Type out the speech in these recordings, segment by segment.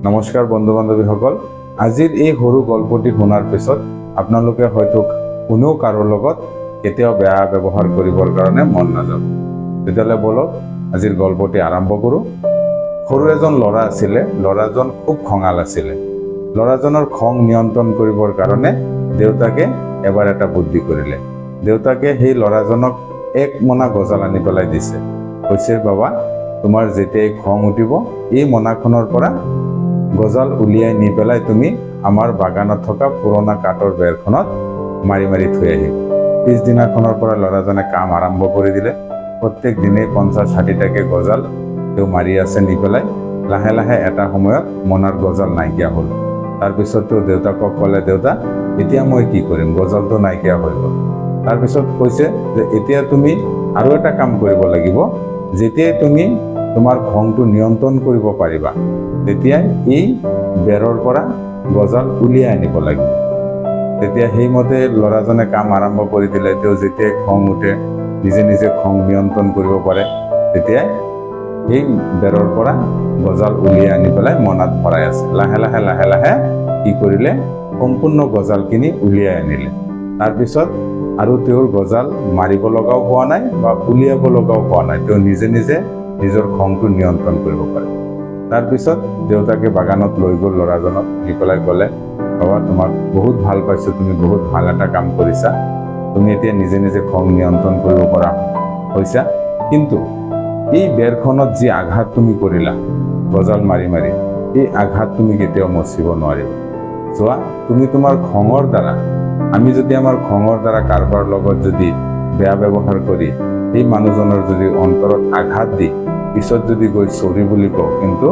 নমস্কাৰ বন্ধু বান্ধৱীসকল, আজিৰ এই সৰু গল্পটি শুনাৰ পিছত আপোনালোকে হয়তো কোনো কাৰো লগত কেতিয়াও বেয়া ব্যৱহাৰ কৰিবৰ কাৰণে মন নাযাব। তেতিয়াহ'লে বলক আজিৰ গল্পটি আৰম্ভ কৰোঁ। সৰু এজন ল'ৰা আছিলে। ল'ৰাজন খুব খঙাল আছিলে। ল'ৰাজনৰ খং নিয়ন্ত্ৰণ কৰিবৰ কাৰণে দেউতাকে এবাৰ এটা বুদ্ধি কৰিলে। দেউতাকে সেই ল'ৰাজনক এক মোনা গজাল আনি পেলাই দিছে। কৈছে, বাবা, তোমাৰ যেতিয়াই খং উঠিব এই মোনাখনৰ পৰা গজাল উলিয়াই নি পেলাই তুমি আমাৰ বাগানত থকা পুৰণা কাঠৰ বেৰখনত মাৰি মাৰি থৈ আহিব। পিছদিনাখনৰ পৰা ল'ৰাজনে কাম আৰম্ভ কৰি দিলে। প্ৰত্যেক দিনেই 50-60টাকে গজাল তেওঁ মাৰি আছে নি পেলাই। লাহে লাহে এটা সময়ত মোনাৰ গজাল নাইকিয়া হ'ল। তাৰপিছত তেওঁ দেউতাকক ক'লে, দেউতা, এতিয়া মই কি কৰিম? গজালটো নাইকিয়া হৈ গ'ল। তাৰপিছত কৈছে যে এতিয়া তুমি আৰু এটা কাম কৰিব লাগিব। যেতিয়াই তুমি তোমাৰ খংটো নিয়ন্ত্ৰণ কৰিব পাৰিবা তেতিয়াই এই বেৰৰ পৰা গজাল উলিয়াই আনিব লাগিব। তেতিয়া সেইমতে ল'ৰাজনে কাম আৰম্ভ কৰি দিলে। তেওঁ যেতিয়াই খং উঠে নিজে নিজে খং নিয়ন্ত্ৰণ কৰিব পাৰে তেতিয়াই সেই বেৰৰ পৰা গজাল উলিয়াই আনি পেলাই মোনাত ভৰাই আছে। লাহে লাহে কি কৰিলে? সম্পূৰ্ণ গজালখিনি উলিয়াই আনিলে। তাৰপিছত আৰু তেওঁৰ গজাল মাৰিব লগাও হোৱা নাই বা উলিয়াব লগাও হোৱা নাই। তেওঁ নিজে নিজে নিজৰ খংটো নিয়ন্ত্ৰণ কৰিব পাৰে। তাৰপিছত দেউতাকে বাগানত লৈ গ'ল ল'ৰাজনক, নি পেলাই ক'লে, বাবা, তোমাক বহুত ভাল পাইছোঁ, তুমি বহুত ভাল এটা কাম কৰিছা। তুমি এতিয়া নিজে নিজে খং নিয়ন্ত্ৰণ কৰিব পৰা হৈছা। কিন্তু এই বেৰখনত যি আঘাত তুমি কৰিলা গজাল মাৰি মাৰি, এই আঘাত তুমি কেতিয়াও মচিব নোৱাৰিবা। চোৱা, তুমি তোমাৰ খঙৰ দ্বাৰা, আমি যদি আমাৰ খঙৰ দ্বাৰা কাৰোবাৰ লগত যদি বেয়া ব্যৱহাৰ কৰি সেই মানুহজনৰ যদি অন্তৰত আঘাত দি পিছত যদি গৈ চৰি বুলি কওঁ, কিন্তু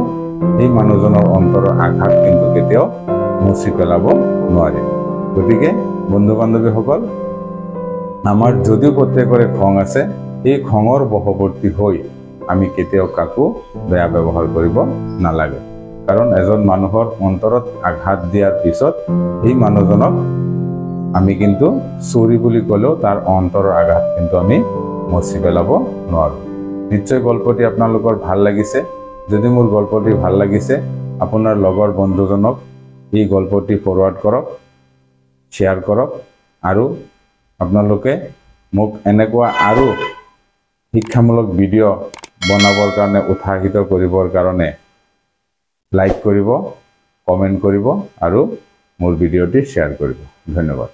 সেই মানুহজনৰ অন্তৰৰ আঘাত কিন্তু কেতিয়াও মুচি পেলাব নোৱাৰে। গতিকে বন্ধু বান্ধৱীসকল, আমাৰ যদিও প্ৰত্যেকৰে খং আছে, এই খঙৰ বশৱৰ্তী হৈ আমি কেতিয়াও কাকো বেয়া ব্যৱহাৰ কৰিব নালাগে। কাৰণ এজন মানুহৰ অন্তৰত আঘাত দিয়াৰ পিছত সেই মানুহজনক আমি কিন্তু চৰি বুলি ক'লেও তাৰ অন্তৰৰ আঘাত কিন্তু আমি মচি পেলাব নোৱাৰোঁ। নিশ্চয় গল্পটি আপোনালোকৰ ভাল লাগিছে। যদি মোৰ গল্পটি ভাল লাগিছে, আপোনাৰ লগৰ বন্ধুজনক এই গল্পটি ফৰৱাৰ্ড কৰক, শ্বেয়াৰ কৰক, আৰু আপোনালোকে মোক এনেকুৱা আৰু শিক্ষামূলক ভিডিঅ' বনাবৰ কাৰণে উৎসাহিত কৰিবৰ কাৰণে লাইক কৰিব, কমেণ্ট কৰিব আৰু মোৰ ভিডিঅ'টি শ্বেয়াৰ কৰিব। ধন্যবাদ।